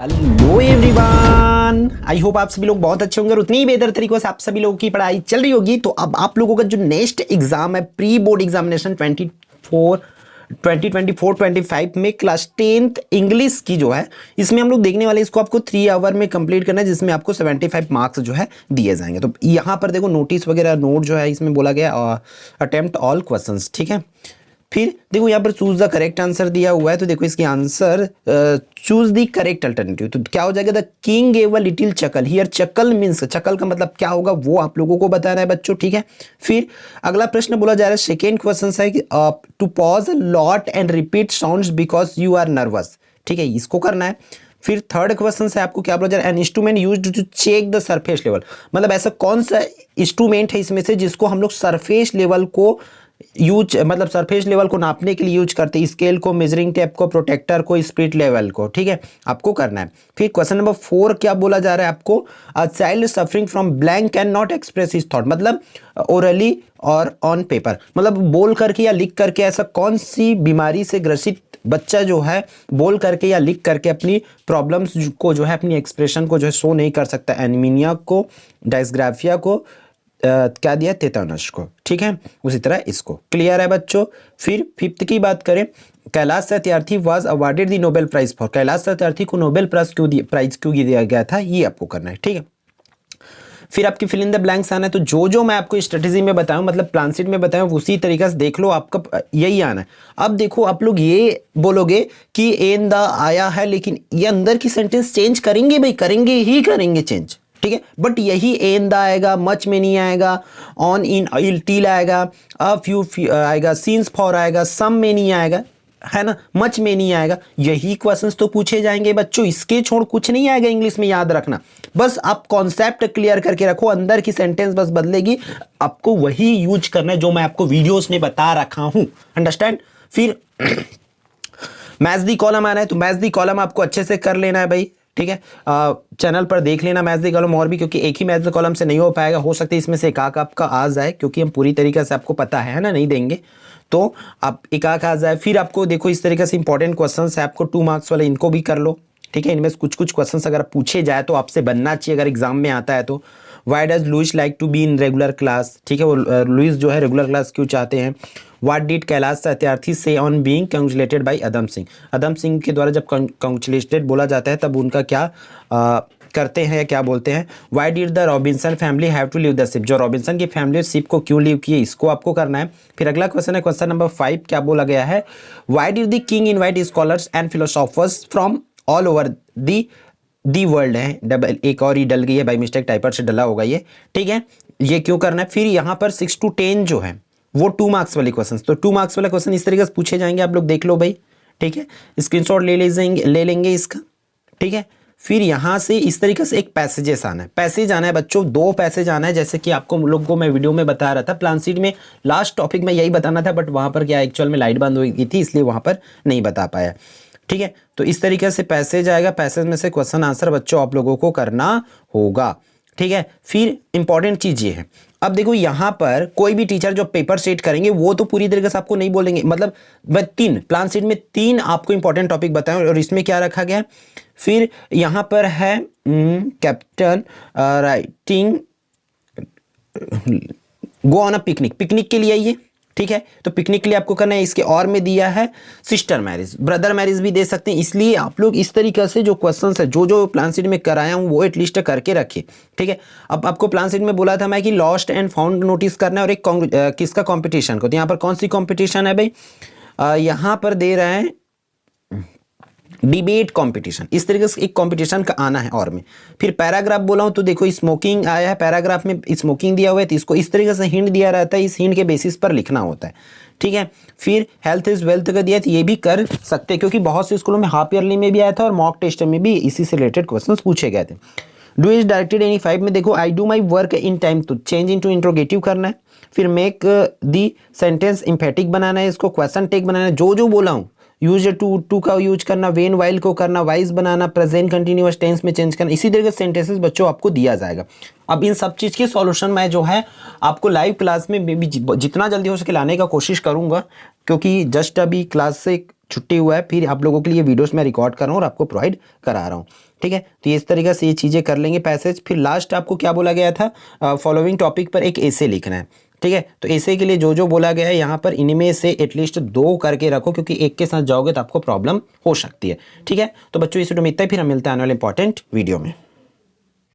Hello everyone, I hope आप सभी लोग बहुत अच्छे होंगे और उतनी ही बेहतर तरीकों से आप सभी लोगों की पढ़ाई चल रही होगी। तो अब आप लोगों का जो नेक्स्ट एग्जाम है प्री बोर्ड एग्जामिनेशन 2024-25 में क्लास 10th इंग्लिश की जो है इसमें हम लोग देखने वाले इसको आपको 3 आवर में कंप्लीट करना है, जिसमें आपको 75 मार्क्स जो है दिए जाएंगे। तो यहाँ पर देखो नोटिस वगैरह नोट जो है इसमें बोला गया अटेम्प्ट ऑल क्वेश्चंस, ठीक है। फिर देखो यहाँ पर चूज द करेक्ट आंसर दिया हुआ है, तो देखो इसके answer choose the correct alternative. तो क्या हो जाएगा, the king gave a little chuckle. Here chuckle means, chuckle का मतलब क्या होगा वो आप लोगों को बताना है बच्चों, ठीक है। फिर अगला प्रश्न बोला जा रहा है, सेकेंड क्वेश्चन है कि to pause lot and repeat sounds because you are nervous, ठीक है, इसको करना है। फिर थर्ड क्वेश्चन से आपको क्या बोला जा रहा है, an instrument used to check the surface level. मतलब ऐसा कौन सा इंस्ट्रूमेंट है इसमें से जिसको हम लोग सरफेस लेवल को यूज, मतलब सरफेस लेवल को नापने के लिए यूज करते हैं, स्केल को, मेजरिंग टेप को, प्रोटेक्टर को, स्पिरिट लेवल को, ठीक है, आपको करना है। फिर क्वेश्चन नंबर 4 क्या बोला जा रहा है आपको, a child suffering from blank can not express his thought. मतलब ओरली और ऑन पेपर, मतलब बोल करके या लिख करके ऐसा कौन सी बीमारी से ग्रसित बच्चा जो है बोल करके या लिख करके अपनी प्रॉब्लम्स को जो है, अपनी एक्सप्रेशन को जो है शो नहीं कर सकता। एनीमिया को, डायस्ग्राफिया को, क्या दिया, तेतानस को, ठीक है। उसी तरह इसको क्लियर है बच्चों। फिर फिफ्थ की बात करें, Kailash Satyarthi was awarded the Nobel prize for. Kailash Satyarthi को नोबेल प्राइज क्यों दिया गया था, ये आपको करना है, ठीक है। फिर आपकी फिल इन द ब्लैंक्स आना है, तो जो मैं आपको स्ट्रेटेजी में बताऊं, मतलब प्लान शीट में बताऊं, उसी तरीके से देख लो, आपका यही आना है। अब देखो आप लोग ये बोलोगे कि एन द आया है, लेकिन ये अंदर की सेंटेंस चेंज करेंगे भाई, करेंगे ही करेंगे चेंज, ठीक है। बट यही एन द आएगा, मच में नहीं आएगा, ऑन इन इल टील आएगा, अ फ्यू आएगा, सीन्स फॉर आएगा, सम में नहीं आएगा, है ना, मच में नहीं आएगा। यही क्वेश्चंस तो पूछे जाएंगे बच्चों, इसके छोड़ कुछ नहीं आएगा इंग्लिश में, याद रखना। बस आप कॉन्सेप्ट क्लियर करके रखो, अंदर की सेंटेंस बस बदलेगी, आपको वही यूज करना है जो मैं आपको वीडियोस में बता रखा हूं, अंडरस्टैंड। फिर मैच दी कॉलम आ रहा है, तो मैच दी कॉलम आपको अच्छे से कर लेना है भाई, ठीक है। चैनल पर देख लेना मैच दी कॉलम और भी, क्योंकि एक ही मैच दी कॉलम से नहीं हो पाएगा, हो सकता है इसमें से एक आक आपका आ जाए, क्योंकि हम पूरी तरीके से आपको पता है ना नहीं देंगे, तो आप एक आक आ जाए। फिर आपको देखो इस तरीके से इंपॉर्टेंट क्वेश्चंस है, आपको 2 मार्क्स वाले, इनको भी कर लो, ठीक है। इनमें कुछ कुछ क्वेश्चंस अगर पूछे जाए तो आपसे बनना चाहिए, अगर एग्जाम में आता है तो। Why does Louis like to be in regular class, ठीक है, वो लुइस जो है रेगुलर क्लास क्यों चाहते हैं। व्हाट डिड कैलाश सत्यार्थी से ऑन बीइंग कंग्रेचुलेटेड बाय अदम सिंह। अदम सिंह के द्वारा जब कंग्रेचुलेटेड बोला जाता है तब उनका क्या करते हैं या क्या बोलते हैं। Why did the Robinson family have to leave the ship. जो रॉबिन्सन की फैमिली शिप को क्यों लीव किए, इसको आपको करना है। फिर अगला क्वेश्चन है क्वेश्चन नंबर 5, क्या बोला गया है, Y did the king invite scholars and फिलोसॉफर्स from all over the world है, डबल एक और ही डल गई है बाई मिस्टेक, टाइपर से डला होगा ये, ठीक है, ये क्यों करना है। फिर यहाँ पर 6 to 10 जो है वो 2 मार्क्स वाले क्वेश्चन, तो 2 मार्क्स वाले क्वेश्चन इस तरीके से पूछे जाएंगे, आप लोग देख लो भाई, ठीक है, स्क्रीनशॉट ले लेंगे इसका, ठीक है। फिर यहाँ से इस तरीके से एक पैसेजेस आना है, पैसेज आना है बच्चों, 2 पैसेज आना है, जैसे कि आपको लोगों को मैं वीडियो में बता रहा था, प्लान शीट में लास्ट टॉपिक में यही बताना था, बट वहाँ पर क्या एक्चुअल में लाइट बंद हो गई थी, इसलिए वहाँ पर नहीं बता पाया, ठीक है। तो इस तरीके से पैसेज आएगा, पैसेज में से क्वेश्चन आंसर बच्चों आप लोगों को करना होगा, ठीक है। फिर इंपॉर्टेंट चीज ये है, अब देखो यहाँ पर कोई भी टीचर जो पेपर सेट करेंगे वो तो पूरी तरीके से आपको नहीं बोलेंगे, मतलब मैं 3 प्लान सेट में 3 आपको इंपॉर्टेंट टॉपिक बताएं, और इसमें क्या रखा गया है। फिर यहाँ पर है captain writing go on a picnic, picnic के लिए आइए, ठीक है, तो पिकनिक के लिए आपको करना है। इसके और में दिया है सिस्टर मैरिज, ब्रदर मैरिज भी दे सकते हैं, इसलिए आप लोग इस तरीके से जो क्वेश्चंस है जो प्लान शीट में कराया हूं वो एटलीस्ट करके रखिए, ठीक है। अब आपको प्लान शीट में बोला था मैं कि लॉस्ट एंड फाउंड नोटिस करना है, और एक किसका कंपटीशन को, तो यहाँ पर कौन सी कंपटीशन है भाई, यहाँ पर दे रहे हैं डिबेट कंपटीशन, इस तरीके से एक कंपटीशन का आना है। और में फिर पैराग्राफ बोला हूं, तो देखो स्मोकिंग आया है, पैराग्राफ में स्मोकिंग दिया हुआ है, तो इसको इस तरीके से हिंट दिया रहता है, इस हिंट के बेसिस पर लिखना होता है, ठीक है। फिर हेल्थ इज वेल्थ का दिया, तो ये भी कर सकते हैं, क्योंकि बहुत से स्कूलों में हाफ ईयरली में भी आया था और मॉक टेस्ट में भी इसी से रिलेटेड क्वेश्चन पूछे गए थे। डू इज डायरेक्टेड एनी 5 में देखो I do my work in time, तो चेंज इनटू इंट्रोगेटिव करना है। फिर मेक दी सेंटेंस इम्फेटिक बनाना है, इसको क्वेश्चन टेक बनाना है, जो बोला हूँ यूज टू का यूज करना, वेन वाइल को करना, वाइज बनाना, प्रेजेंट कंटिन्यूअस टेंस में चेंज करना, इसी तरीके से सेंटेंसेस बच्चों आपको दिया जाएगा। अब इन सब चीज के सॉल्यूशन मैं जो है आपको लाइव क्लास में भी जितना जल्दी हो सके लाने का कोशिश करूंगा, क्योंकि जस्ट अभी क्लास से छुट्टी हुआ है, फिर आप लोगों के लिए वीडियोस मैं रिकॉर्ड कर रहा हूँ और आपको प्रोवाइड करा रहा हूँ। ठीक है, तो इस तरीके से ये चीज़ें कर लेंगे पैसेज। फिर लास्ट आपको क्या बोला गया था, फॉलोइंग टॉपिक पर एक एसे लिखना है। ठीक है, तो एसे के लिए जो जो बोला गया है यहाँ पर इनमें से एटलीस्ट 2 करके रखो, क्योंकि एक के साथ जाओगे तो आपको प्रॉब्लम हो सकती है। ठीक है, तो बच्चों इस वीडियो में इतना ही, फिर हम मिलते हैं आने वाले इंपॉर्टेंट वीडियो में।